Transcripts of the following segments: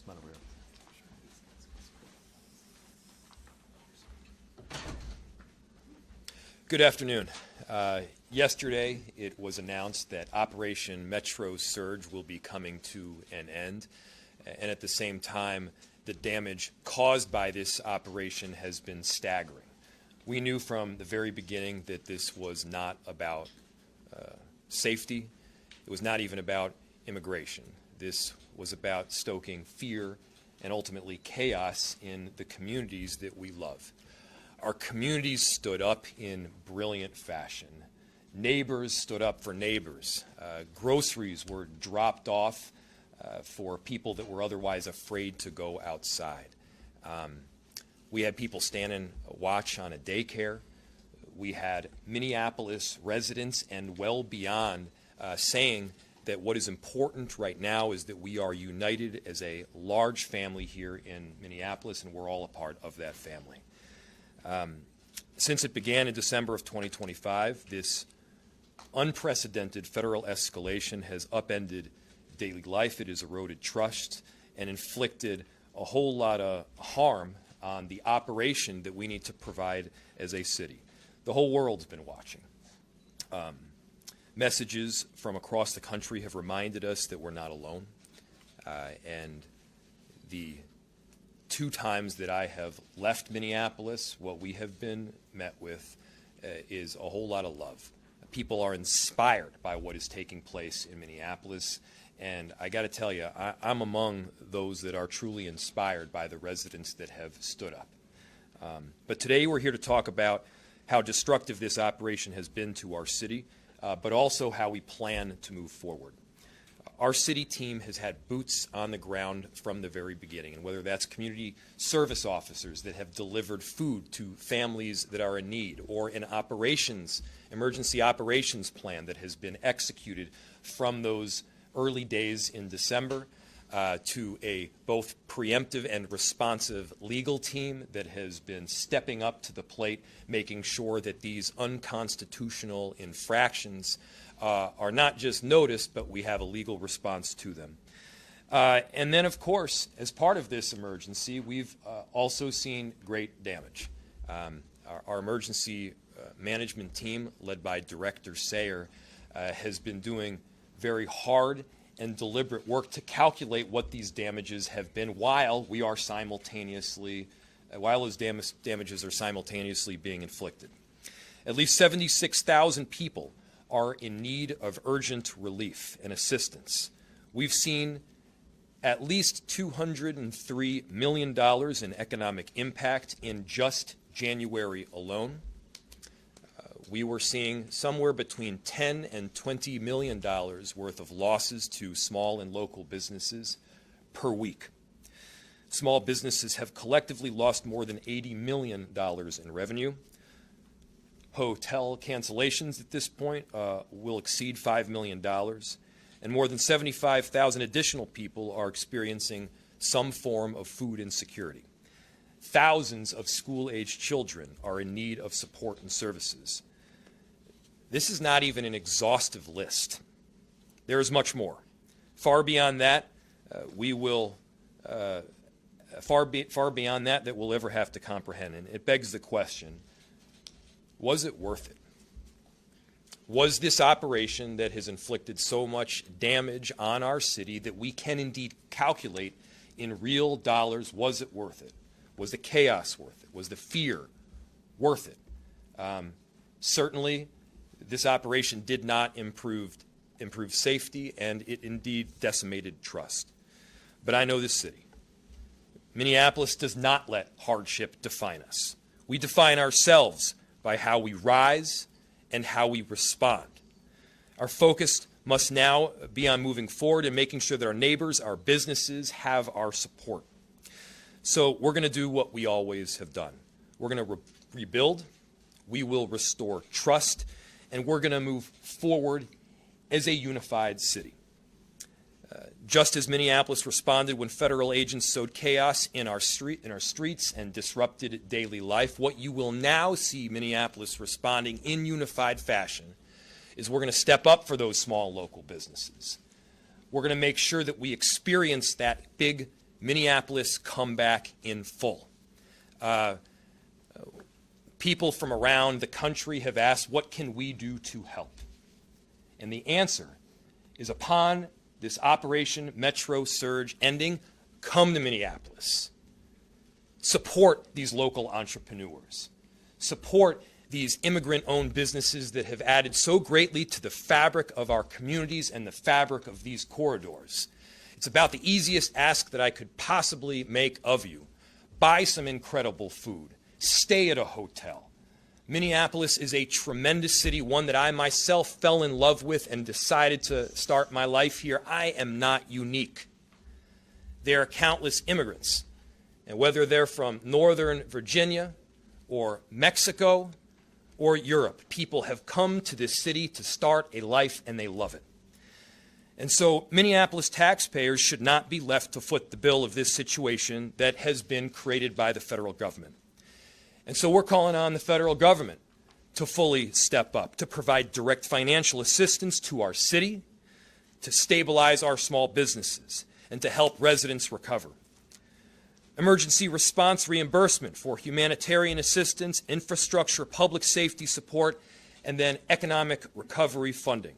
Come on over here. Good afternoon. Yesterday, it was announced that Operation Metro Surge will be coming to an end, and at the same time, the damage caused by this operation has been staggering. We knew from the very beginning that this was not about safety. It was not even about immigration. This was about stoking fear and ultimately chaos in the communities that we love. Our communities stood up in brilliant fashion. Neighbors stood up for neighbors. Groceries were dropped off for people that were otherwise afraid to go outside. We had people standing watch on a daycare. We had Minneapolis residents and well beyond saying that what is important right now is that we are united as a large family here in Minneapolis, and we're all a part of that family. Since it began in December of 2025, this unprecedented federal escalation has upended daily life. It has eroded trust and inflicted a whole lot of harm on the operation that we need to provide as a city. The whole world's been watching. Messages from across the country have reminded us that we're not alone. And the 2 times that I have left Minneapolis, what we have been met with is a whole lot of love. People are inspired by what is taking place in Minneapolis, and I got to tell you, I'm among those that are truly inspired by the residents that have stood up. But today we're here to talk about how destructive this operation has been to our city, but also how we plan to move forward. Our city team has had boots on the ground from the very beginning, and whether that's community service officers that have delivered food to families that are in need, or an emergency operations plan that has been executed from those early days in December, to a both preemptive and responsive legal team that has been stepping up to the plate, making sure that these unconstitutional infractions are not just noticed, but we have a legal response to them. And then, of course, as part of this emergency, we've also seen great damage. Our emergency management team, led by Director Sayer, has been doing very hard and deliberate work to calculate what these damages have been while those damages are simultaneously being inflicted. At least 76,000 people are in need of urgent relief and assistance. We've seen at least $203 million in economic impact in just January alone. We were seeing somewhere between $10 and $20 million worth of losses to small and local businesses per week. Small businesses have collectively lost more than $80 million in revenue. Hotel cancellations at this point will exceed $5 million, and more than 75,000 additional people are experiencing some form of food insecurity. Thousands of school-aged children are in need of support and services. This is not even an exhaustive list. There is much more. Far beyond that, we'll ever have to comprehend. And it begs the question, was it worth it? Was this operation that has inflicted so much damage on our city that we can indeed calculate in real dollars, was it worth it? Was the chaos worth it? Was the fear worth it? Certainly, this operation did not improve safety, and it indeed decimated trust. But I know this city. Minneapolis does not let hardship define us. We define ourselves by how we rise and how we respond. Our focus must now be on moving forward and making sure that our neighbors, our businesses have our support. So we're going to do what we always have done. We're going to rebuild, we will restore trust, and we're going to move forward as a unified city. Just as Minneapolis responded when federal agents sowed chaos in our streets and disrupted daily life, what you will now see Minneapolis responding in unified fashion is we're going to step up for those small local businesses. We're going to make sure that we experience that big Minneapolis come back in full. People from around the country have asked, what can we do to help? And the answer is, upon this Operation Metro Surge ending, come to Minneapolis. Support these local entrepreneurs. Support these immigrant-owned businesses that have added so greatly to the fabric of our communities and the fabric of these corridors. It's about the easiest ask that I could possibly make of you. Buy some incredible food. Stay at a hotel. Minneapolis is a tremendous city, one that I myself fell in love with and decided to start my life here. I am not unique. There are countless immigrants, and whether they're from Northern Virginia or Mexico or Europe, people have come to this city to start a life, and they love it. And so Minneapolis taxpayers should not be left to foot the bill of this situation that has been created by the federal government. And so we're calling on the federal government to fully step up, to provide direct financial assistance to our city, to stabilize our small businesses, and to help residents recover. Emergency response reimbursement for humanitarian assistance, infrastructure, public safety support, and then economic recovery funding.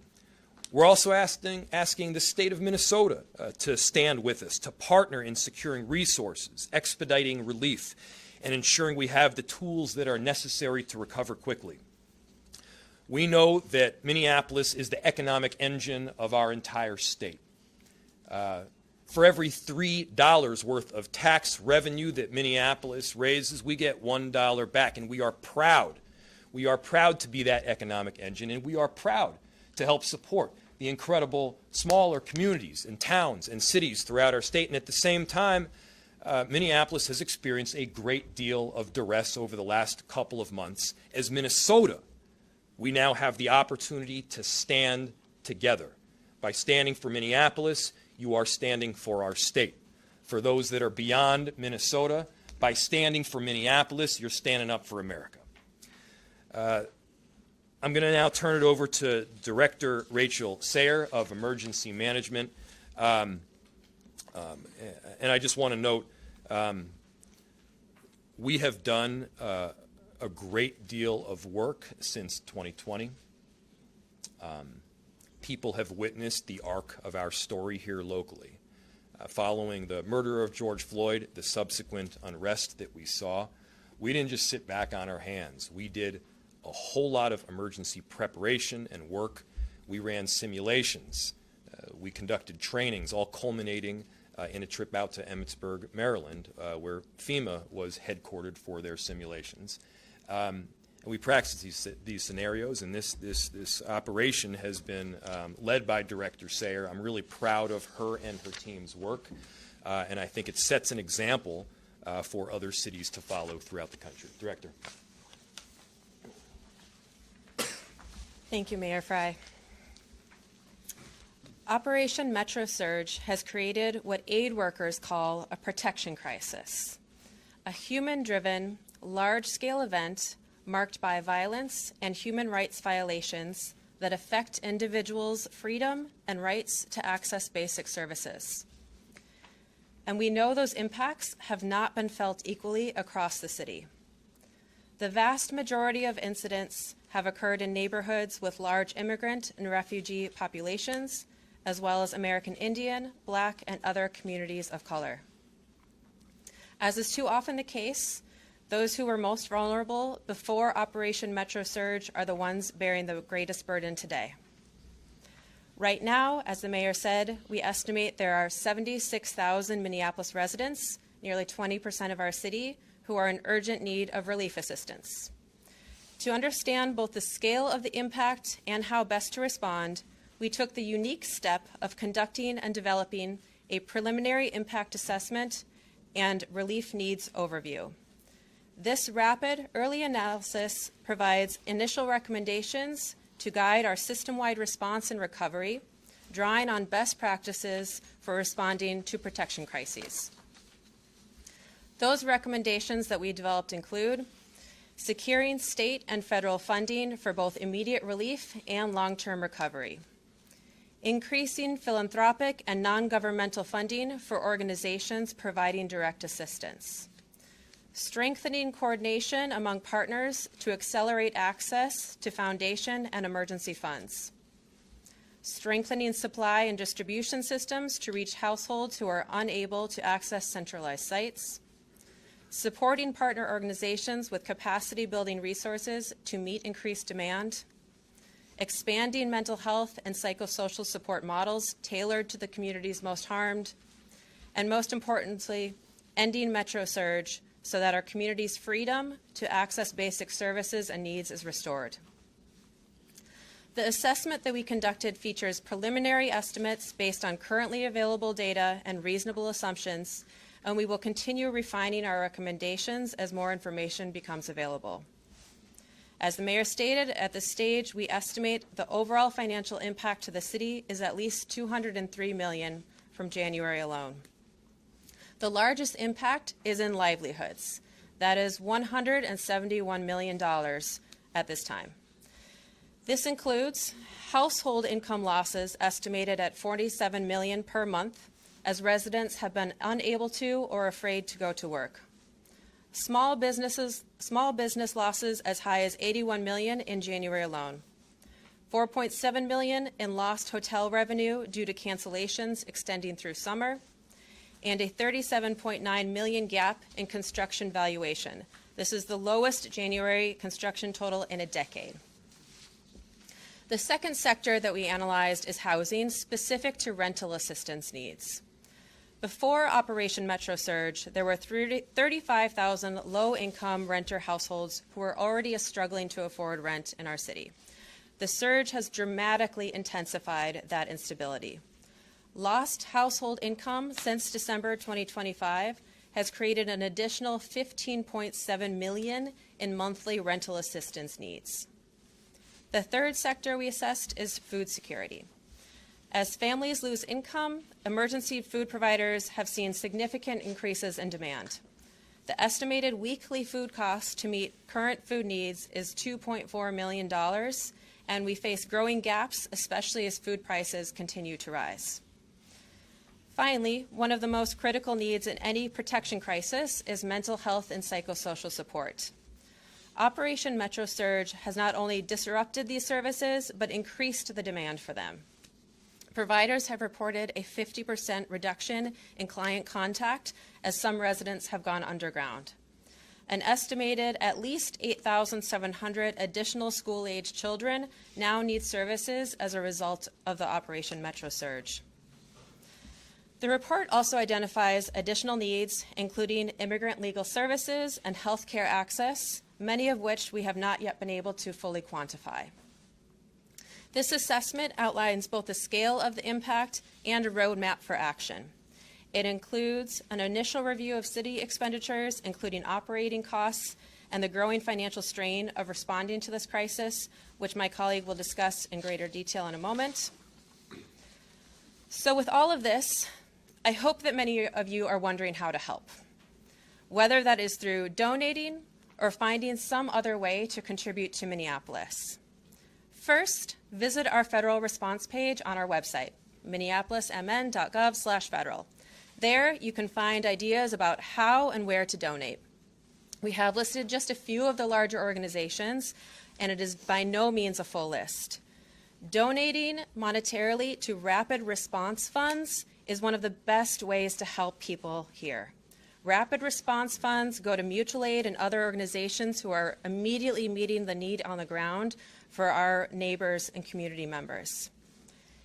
We're also asking the state of Minnesota to stand with us, to partner in securing resources, expediting relief, and ensuring we have the tools that are necessary to recover quickly. We know that Minneapolis is the economic engine of our entire state. For every $3 worth of tax revenue that Minneapolis raises, we get $1 back, and we are proud. We are proud to be that economic engine, and we are proud to help support the incredible smaller communities and towns and cities throughout our state. And at the same time, Minneapolis has experienced a great deal of duress over the last couple of months. As Minnesota, we now have the opportunity to stand together. By standing for Minneapolis, you are standing for our state. For those that are beyond Minnesota, by standing for Minneapolis, you're standing up for America. I'm going to now turn it over to Director Rachel Sayer of Emergency Management. And I just want to note, we have done a great deal of work since 2020. People have witnessed the arc of our story here locally. Following the murder of George Floyd, the subsequent unrest that we saw, we didn't just sit back on our hands. We did a whole lot of emergency preparation and work. We ran simulations. We conducted trainings, all culminating in a trip out to Emmitsburg, Maryland, where FEMA was headquartered for their simulations. And we practiced these scenarios, and this operation has been led by Director Sayer. I'm really proud of her and her team's work, and I think it sets an example for other cities to follow throughout the country. Director. Thank you, Mayor Fry. Operation Metro Surge has created what aid workers call a protection crisis, a human-driven, large-scale event marked by violence and human rights violations that affect individuals' freedom and rights to access basic services. And we know those impacts have not been felt equally across the city. The vast majority of incidents have occurred in neighborhoods with large immigrant and refugee populations, as well as American Indian, Black, and other communities of color. As is too often the case, those who were most vulnerable before Operation Metro Surge are the ones bearing the greatest burden today. Right now, as the mayor said, we estimate there are 76,000 Minneapolis residents, nearly 20% of our city, who are in urgent need of relief assistance. To understand both the scale of the impact and how best to respond, we took the unique step of conducting and developing a preliminary impact assessment and relief needs overview. This rapid early analysis provides initial recommendations to guide our system-wide response and recovery, drawing on best practices for responding to protection crises. Those recommendations that we developed include securing state and federal funding for both immediate relief and long-term recovery, increasing philanthropic and non-governmental funding for organizations providing direct assistance, strengthening coordination among partners to accelerate access to foundation and emergency funds, strengthening supply and distribution systems to reach households who are unable to access centralized sites, supporting partner organizations with capacity building resources to meet increased demand, expanding mental health and psychosocial support models tailored to the communities most harmed, and most importantly, ending Metro Surge so that our community's freedom to access basic services and needs is restored. The assessment that we conducted features preliminary estimates based on currently available data and reasonable assumptions, and we will continue refining our recommendations as more information becomes available. As the mayor stated, at this stage, we estimate the overall financial impact to the city is at least $203 million from January alone. The largest impact is in livelihoods. That is $171 million at this time. This includes household income losses estimated at $47 million per month as residents have been unable to or afraid to go to work. Small business losses as high as $81 million in January alone. $4.7 million in lost hotel revenue due to cancellations extending through summer, and a $37.9 million gap in construction valuation. This is the lowest January construction total in a decade. The second sector that we analyzed is housing, specific to rental assistance needs. Before Operation Metro Surge, there were 35,000 low-income renter households who were already struggling to afford rent in our city. The surge has dramatically intensified that instability. Lost household income since December 2025 has created an additional $15.7 million in monthly rental assistance needs. The third sector we assessed is food security. As families lose income, emergency food providers have seen significant increases in demand. The estimated weekly food cost to meet current food needs is $2.4 million, and we face growing gaps, especially as food prices continue to rise. Finally, one of the most critical needs in any protection crisis is mental health and psychosocial support. Operation Metro Surge has not only disrupted these services, but increased the demand for them. Providers have reported a 50% reduction in client contact as some residents have gone underground. An estimated at least 8,700 additional school-age children now need services as a result of the Operation Metro Surge. The report also identifies additional needs, including immigrant legal services and health care access, many of which we have not yet been able to fully quantify. This assessment outlines both the scale of the impact and a roadmap for action. It includes an initial review of city expenditures, including operating costs and the growing financial strain of responding to this crisis, which my colleague will discuss in greater detail in a moment. So with all of this, I hope that many of you are wondering how to help, whether that is through donating or finding some other way to contribute to Minneapolis. First, visit our federal response page on our website, minneapolismn.gov/federal. There, you can find ideas about how and where to donate. We have listed just a few of the larger organizations, and it is by no means a full list. Donating monetarily to rapid response funds is one of the best ways to help people here. Rapid response funds go to mutual aid and other organizations who are immediately meeting the need on the ground for our neighbors and community members.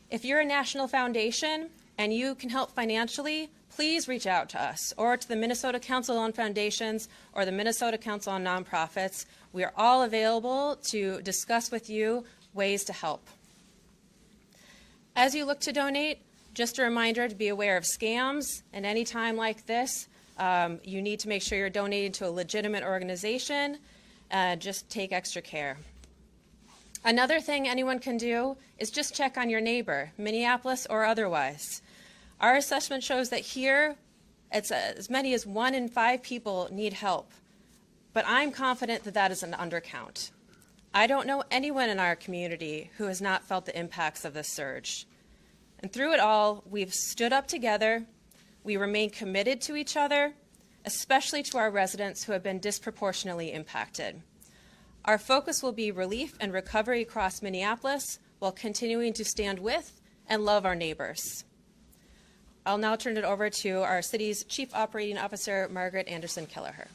If you're a national foundation and you can help financially, please reach out to us or to the Minnesota Council on Foundations or the Minnesota Council on Nonprofits. We are all available to discuss with you ways to help. As you look to donate, just a reminder to be aware of scams, and any time like this, you need to make sure you're donating to a legitimate organization. Just take extra care. Another thing anyone can do is just check on your neighbor, Minneapolis or otherwise. Our assessment shows that here, it's as many as 1 in 5 people need help, but I'm confident that that is an undercount. I don't know anyone in our community who has not felt the impacts of this surge. And through it all, we've stood up together. We remain committed to each other, especially to our residents who have been disproportionately impacted. Our focus will be relief and recovery across Minneapolis while continuing to stand with and love our neighbors. I'll now turn it over to our city's Chief Operating Officer, Margaret Anderson Kelleher.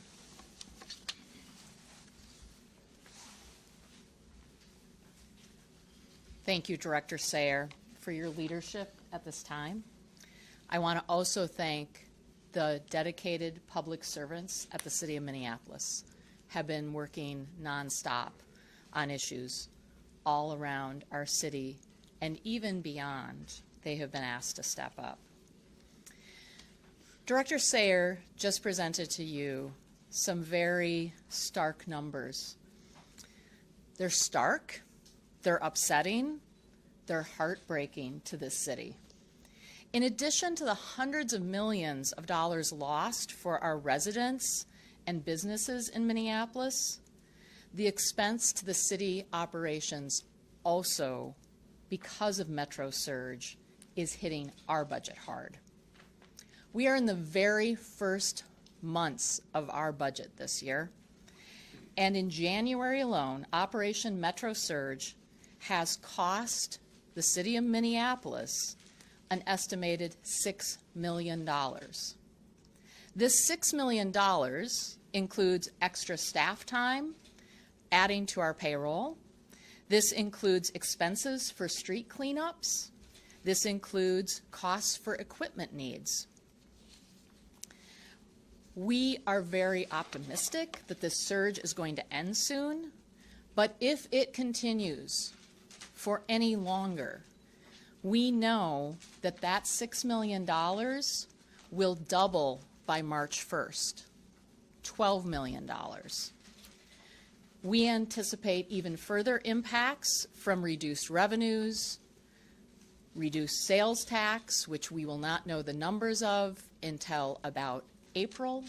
Thank you, Director Sayer, for your leadership at this time. I want to also thank the dedicated public servants at the City of Minneapolis have been working nonstop on issues all around our city and even beyond. They have been asked to step up. Director Sayer just presented to you some very stark numbers. They're stark, they're upsetting, they're heartbreaking to this city. In addition to the hundreds of millions of dollars lost for our residents and businesses in Minneapolis, the expense to the city operations also, because of Metro Surge, is hitting our budget hard. We are in the very first months of our budget this year, and in January alone, Operation Metro Surge has cost the city of Minneapolis an estimated $6 million. This $6 million includes extra staff time, adding to our payroll. This includes expenses for street cleanups. This includes costs for equipment needs. We are very optimistic that this surge is going to end soon, but if it continues for any longer, we know that that $6 million will double by March 1st, $12 million. We anticipate even further impacts from reduced revenues, reduced sales tax, which we will not know the numbers of until about April.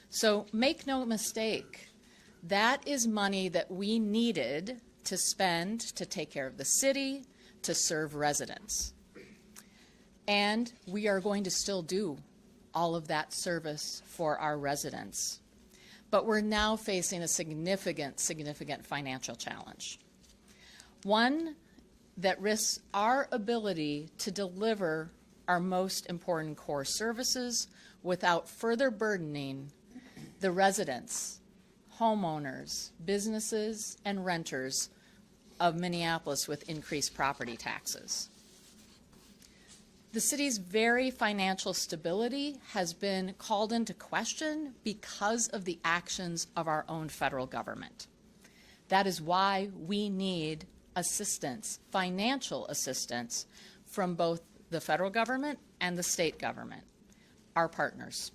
So make no mistake, that is money that we needed to spend to take care of the city, to serve residents. And we are going to still do all of that service for our residents. But we're now facing a significant financial challenge. One that risks our ability to deliver our most important core services without further burdening the residents, homeowners, businesses, and renters of Minneapolis with increased property taxes. The city's very financial stability has been called into question because of the actions of our own federal government. That is why we need assistance, financial assistance, from both the federal government and the state government, our partners.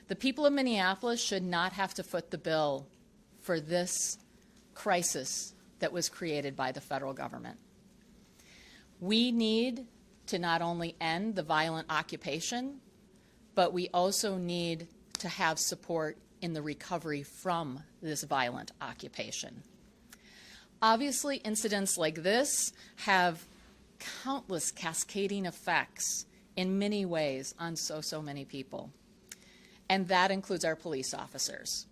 The people of Minneapolis should not have to foot the bill for this crisis that was created by the federal government. We need to not only end the violent occupation, but we also need to have support in the recovery from this violent occupation. Obviously, incidents like this have countless cascading effects in many ways on so many people. And that includes our police officers.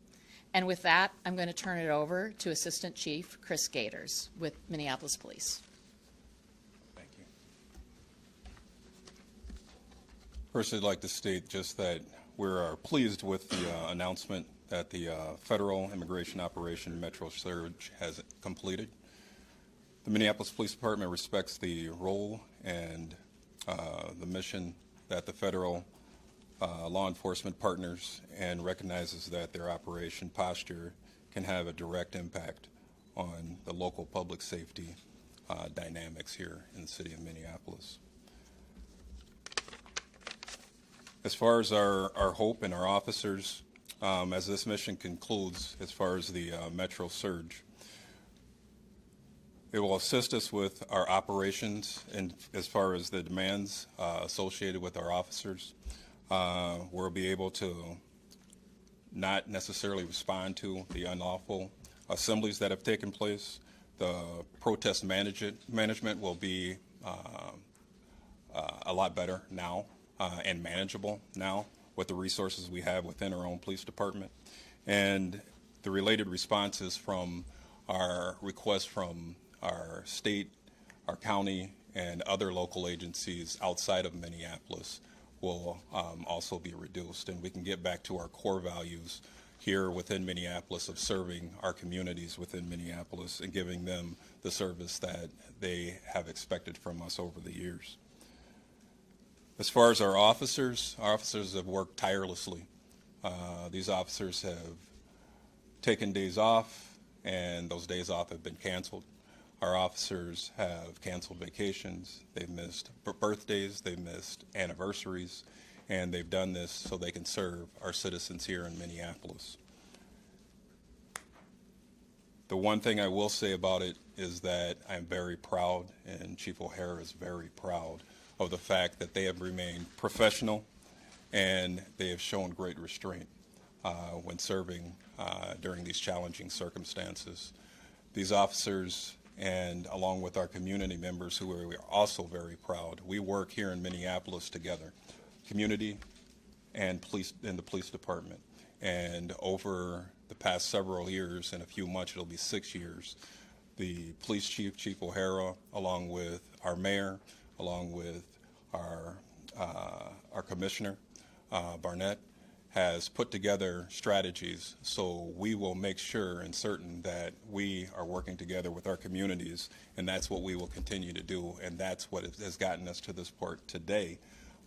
And with that, I'm going to turn it over to Assistant Chief Chris Gators with Minneapolis Police. Thank you. First, I'd like to state just that we're pleased with the announcement that the federal immigration operation Metro Surge has completed. The Minneapolis Police Department respects the role and the mission that the federal law enforcement partners and recognizes that their operation posture can have a direct impact on the local public safety dynamics here in the city of Minneapolis. As far as our hope and our officers, as this mission concludes, as far as the Metro Surge, it will assist us with our operations and as far as the demands associated with our officers. We'll be able to not necessarily respond to the unlawful assemblies that have taken place. The protest management will be a lot better now and manageable now with the resources we have within our own police department. And the related responses from our requests from our state, our county, and other local agencies outside of Minneapolis will also be reduced, and we can get back to our core values here within Minneapolis of serving our communities within Minneapolis and giving them the service that they have expected from us over the years. As far as our officers have worked tirelessly. These officers have taken days off, and those days off have been canceled. Our officers have canceled vacations, they've missed birthdays, they've missed anniversaries, and they've done this so they can serve our citizens here in Minneapolis. The one thing I will say about it is that I'm very proud, and Chief O'Hara is very proud of the fact that they have remained professional and they have shown great restraint when serving during these challenging circumstances. These officers, and along with our community members who are also very proud, we work here in Minneapolis together, community and police in the police department. And over the past several years, in a few months it'll be 6 years, the police chief, Chief O'Hara, along with our mayor, along with our commissioner, Barnett, has put together strategies so we will make sure and certain that we are working together with our communities, and that's what we will continue to do, and that's what has gotten us to this part today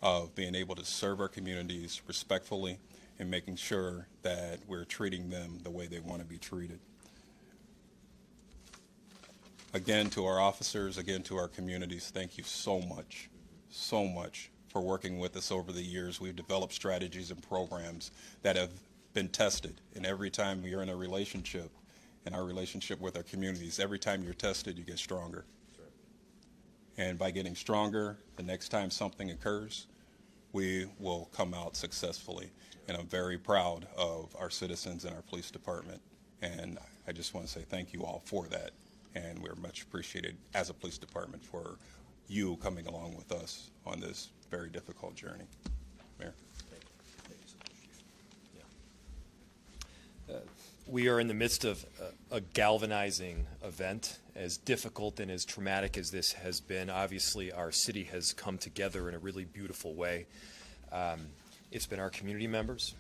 of being able to serve our communities respectfully and making sure that we're treating them the way they want to be treated. Again, to our officers, again, to our communities, thank you so much for working with us over the years. We've developed strategies and programs that have been tested, and every time you're in a relationship, in our relationship with our communities, every time you're tested, you get stronger. And by getting stronger, the next time something occurs, we will come out successfully. And I'm very proud of our citizens and our police department. And I just want to say thank you all for that. And we're much appreciated as a police department for you coming along with us on this very difficult journey. Mayor. Thank you so much, Chief. We are in the midst of a galvanizing event. As difficult and as traumatic as this has been, obviously our city has come together in a really beautiful way. It's been our community members,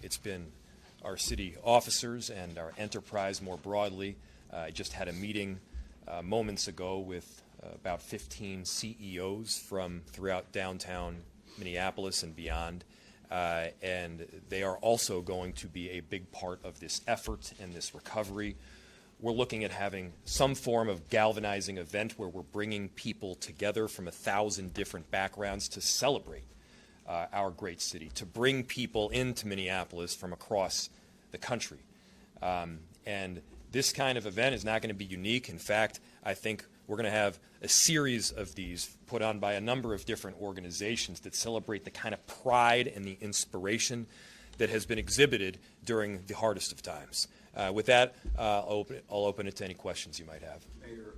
it's been our city officers and our enterprise more broadly. I just had a meeting moments ago with about 15 CEOs from throughout downtown Minneapolis and beyond. And they are also going to be a big part of this effort and this recovery. We're looking at having some form of galvanizing event where we're bringing people together from 1,000 different backgrounds to celebrate our great city, to bring people into Minneapolis from across the country. And this kind of event is not going to be unique. In fact, I think we're going to have a series of these put on by a number of different organizations that celebrate the kind of pride and the inspiration that has been exhibited during the hardest of times. With that, I'll open it to any questions you might have. Mayor,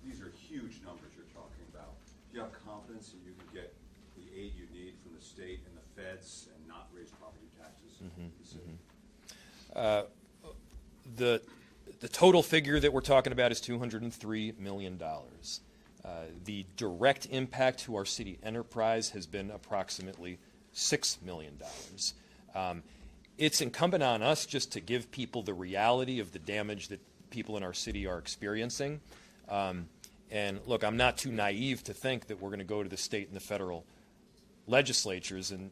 these are huge numbers you're talking about. Do you have confidence that you can get the aid you need from the state and the feds and not raise property taxes? The total figure that we're talking about is $203 million. The direct impact to our city enterprise has been approximately $6 million. It's incumbent on us just to give people the reality of the damage that people in our city are experiencing. And look, I'm not too naive to think that we're going to go to the state and the federal legislatures and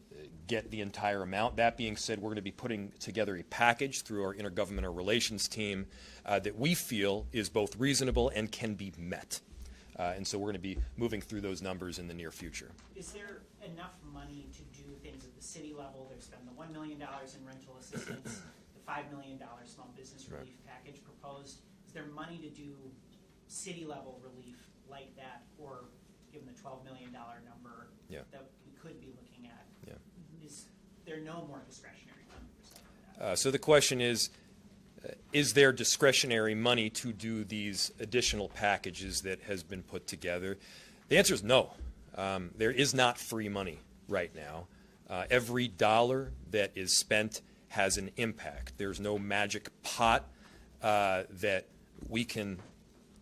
get the entire amount. That being said, we're going to be putting together a package through our intergovernmental relations team that we feel is both reasonable and can be met. And so we're going to be moving through those numbers in the near future. Is there enough money to do things at the city level? There's been the $1 million in rental assistance, the $5 million small business relief package proposed. Is there money to do city level relief like that, or given the $12 million number that we could be looking at? Is there no more discretionary funding for stuff like that? So the question is there discretionary money to do these additional packages that has been put together? The answer is no. There is not free money right now. Every dollar that is spent has an impact. There's no magic pot that we can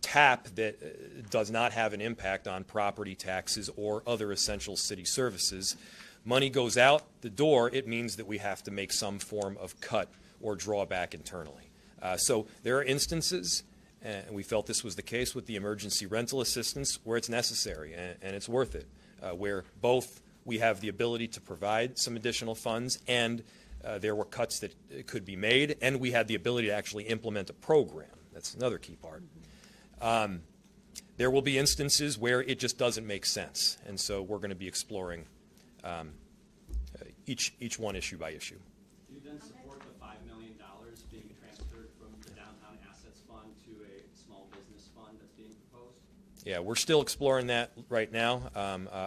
tap that does not have an impact on property taxes or other essential city services. Money goes out the door, it means that we have to make some form of cut or drawback internally. So there are instances, and we felt this was the case with the emergency rental assistance, where it's necessary and it's worth it, where both we have the ability to provide some additional funds and there were cuts that could be made, and we had the ability to actually implement a program. That's another key part. There will be instances where it just doesn't make sense, and so we're going to be exploring each one issue by issue. Do you then support the $5 million being transferred from the Downtown Assets Fund to a small business fund that's being proposed? Yeah, we're still exploring that right now.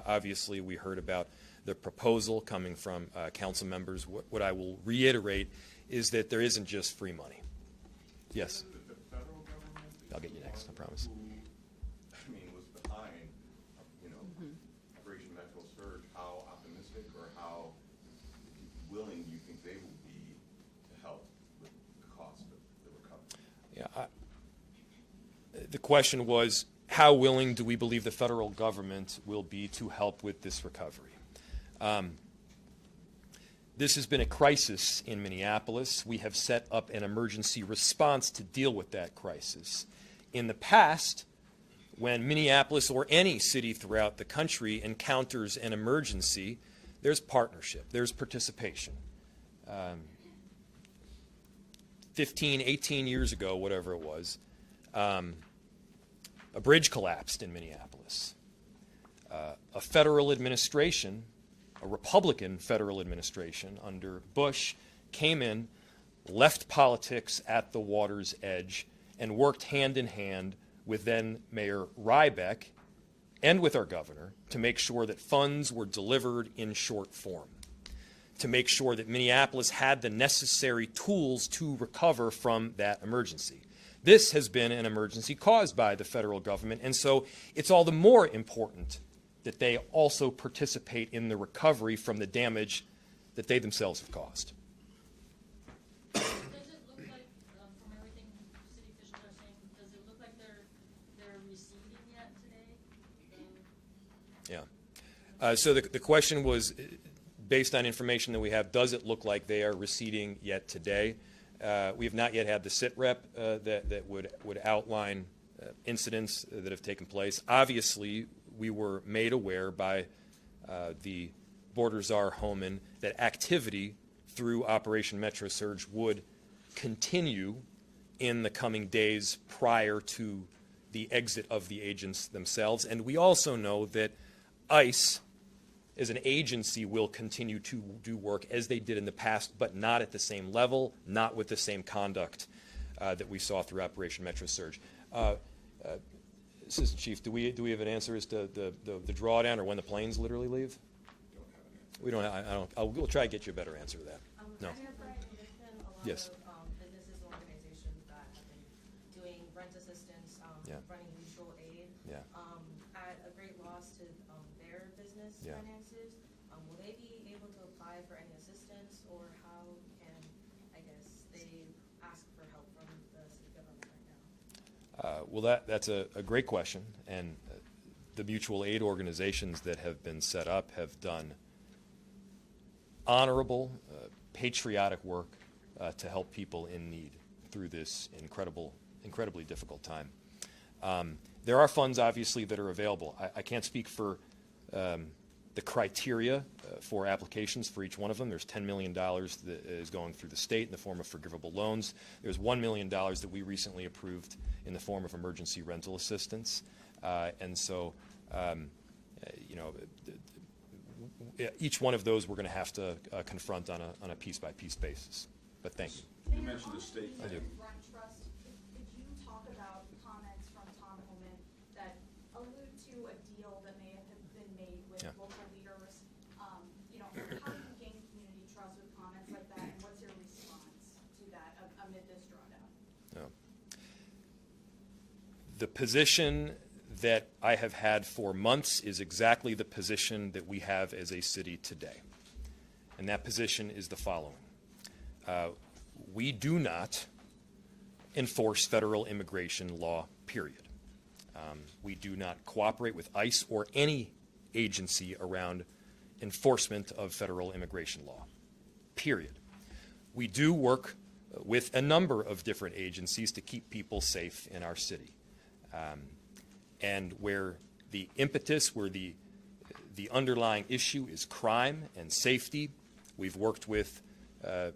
Obviously, we heard about the proposal coming from council members. What I will reiterate is that there isn't just free money. Yes? The federal government is I'll get you next, I promise. who, I mean, was behind, Operation Metro Surge. How optimistic or how willing do you think they will be to help with the cost of the recovery? Yeah, the question was, how willing do we believe the federal government will be to help with this recovery? This has been a crisis in Minneapolis. We have set up an emergency response to deal with that crisis. In the past, when Minneapolis or any city throughout the country encounters an emergency, there's partnership, there's participation. 15, 18 years ago, whatever it was, a bridge collapsed in Minneapolis. A federal administration, a Republican federal administration under Bush, came in, left politics at the water's edge, and worked hand in hand with then Mayor Rybeck and with our governor to make sure that funds were delivered in short form, to make sure that Minneapolis had the necessary tools to recover from that emergency. This has been an emergency caused by the federal government, and so it's all the more important that they also participate in the recovery from the damage that they themselves have caused. Does it look like, from everything city officials are saying, does it look like they're receiving yet today? Yeah. So the question was, based on information that we have, does it look like they are receding yet today? We have not yet had the sit rep that would outline incidents that have taken place. Obviously, we were made aware by the border czar Homan that activity through Operation Metro Surge would continue in the coming days prior to the exit of the agents themselves. And we also know that ICE, as an agency, will continue to do work as they did in the past, but not at the same level, not with the same conduct that we saw through Operation Metro Surge. Assistant Chief, do we have an answer as to the drawdown or when the planes literally leave? We don't. We'll try to get you a better answer to that. No. I have read and there's been a lot Yes. of businesses and organizations that have been doing rent assistance, Yeah. running mutual aid, Yeah. at a great loss to their business Yeah. finances. Will they be able to apply for any assistance, or how can, I guess, they ask for help from the city government right now? Well, that's a great question, and the mutual aid organizations that have been set up have done honorable, patriotic work to help people in need through this incredibly difficult time. There are funds, obviously, that are available. I can't speak for the criteria for applications for each one of them. There's $10 million that is going through the state in the form of forgivable loans. There's $1 million that we recently approved in the form of emergency rental assistance. And so, each one of those we're going to have to confront on a piece-by-piece basis. But thank you. You mentioned the state I do. thing. Rent trust, could you talk about comments from Tom Homan that allude to a deal that may have been made with Yeah. local leaders? How do you gain community trust with comments like that, and what's your response to that amid this drawdown? The position that I have had for months is exactly the position that we have as a city today. And that position is the following. We do not enforce federal immigration law, period. We do not cooperate with ICE or any agency around enforcement of federal immigration law, period. We do work with a number of different agencies to keep people safe in our city. And where the impetus, where the underlying issue is crime and safety, we've worked with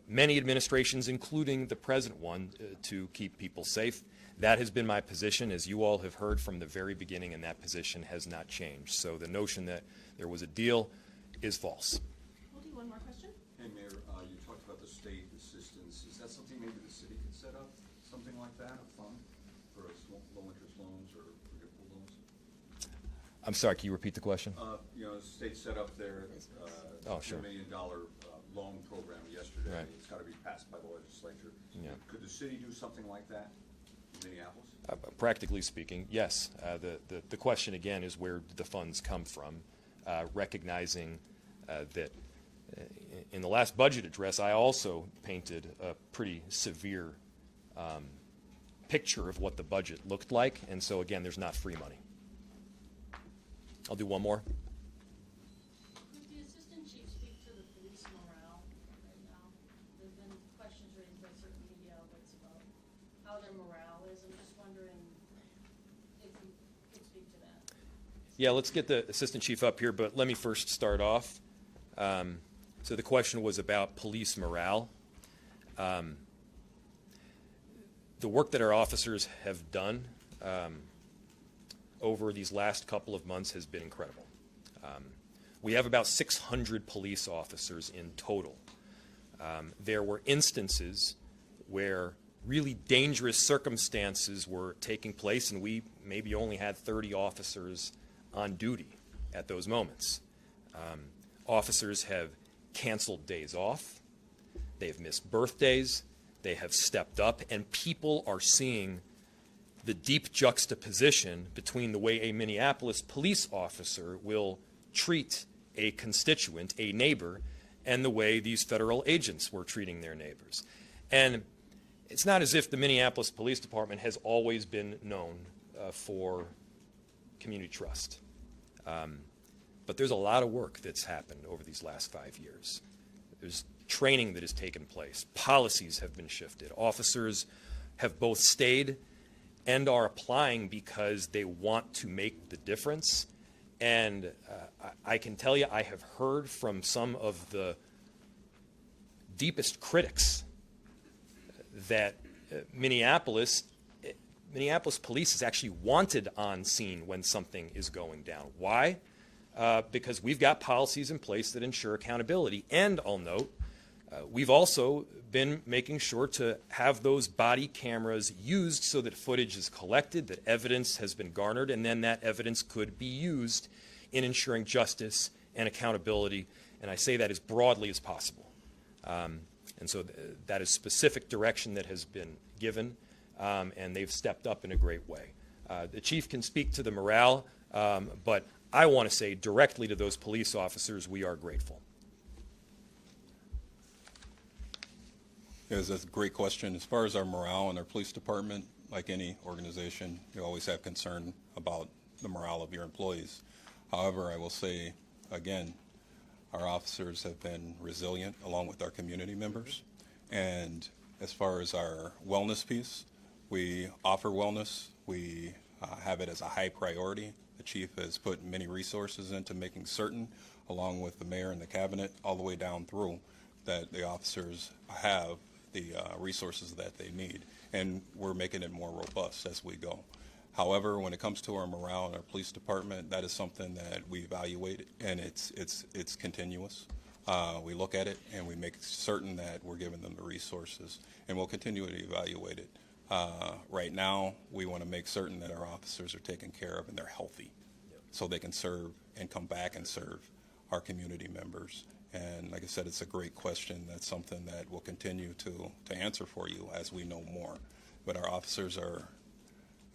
many administrations, including the present one, to keep people safe. That has been my position, as you all have heard from the very beginning, and that position has not changed. So the notion that there was a deal is false. We'll do one more question. Hey, Mayor, you talked about the state assistance. Is that something maybe the city could set up, something like that, a fund for low-interest loans or forgivable loans? I'm sorry, can you repeat the question? You know, the state set up their Oh, sure. $2 million loan program yesterday. Right. It's got to be passed by the legislature. Yeah. Could the city do something like that in Minneapolis? Practically speaking, yes. The question again is where do the funds come from, recognizing that in the last budget address I also painted a pretty severe picture of what the budget looked like, and so again, there's not free money. I'll do one more. Could the assistant chief speak to the police morale right now? There's been questions raised by certain media outlets about how their morale is. I'm just wondering if you could speak to that. Yeah, let's get the assistant chief up here, but let me first start off. So the question was about police morale. The work that our officers have done over these last couple of months has been incredible. We have about 600 police officers in total. There were instances where really dangerous circumstances were taking place, and we maybe only had 30 officers on duty at those moments. Officers have canceled days off, they've missed birthdays, they have stepped up, and people are seeing the deep juxtaposition between the way a Minneapolis police officer will treat a constituent, a neighbor, and the way these federal agents were treating their neighbors. And it's not as if the Minneapolis Police Department has always been known for community trust. But there's a lot of work that's happened over these last 5 years. There's training that has taken place. Policies have been shifted. Officers have both stayed and are applying because they want to make the difference. And I can tell you, I have heard from some of the deepest critics that Minneapolis police is actually wanted on scene when something is going down. Why? Because we've got policies in place that ensure accountability. And I'll note, we've also been making sure to have those body cameras used so that footage is collected, that evidence has been garnered, and then that evidence could be used in ensuring justice and accountability. And I say that as broadly as possible. And so that is specific direction that has been given, and they've stepped up in a great way. The chief can speak to the morale, but I want to say directly to those police officers, we are grateful. Yes, that's a great question. As far as our morale in our police department, like any organization, you always have concern about the morale of your employees. However, I will say, again, our officers have been resilient along with our community members. And as far as our wellness piece, we offer wellness. We have it as a high priority. The chief has put many resources into making certain, along with the mayor and the cabinet, all the way down through, that the officers have the resources that they need. And we're making it more robust as we go. However, when it comes to our morale in our police department, that is something that we evaluate, and it's continuous. We look at it and we make certain that we're giving them the resources, and we'll continue to evaluate it. Right now, we want to make certain that our officers are taken care of and they're healthy, so they can serve and come back and serve our community members. And like I said, it's a great question. That's something that we'll continue to answer for you as we know more. But our officers are,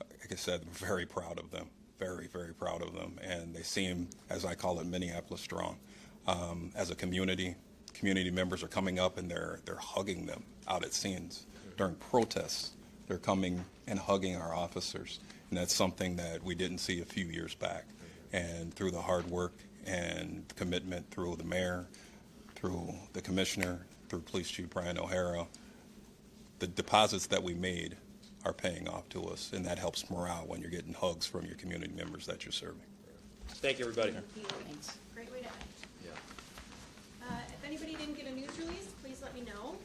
like I said, very proud of them. very, very proud of them, and they seem, as I call it, Minneapolis strong. As a community members are coming up and they're hugging them out at scenes. During protests, they're coming and hugging our officers, and that's something that we didn't see a few years back. And through the hard work and commitment through the mayor, through the commissioner, through Police Chief Brian O'Hara, the deposits that we made are paying off to us, and that helps morale when you're getting hugs from your community members that you're serving. Thank you, everybody. Thanks. Great way to end. Yeah. If anybody didn't get a news release, please let me know.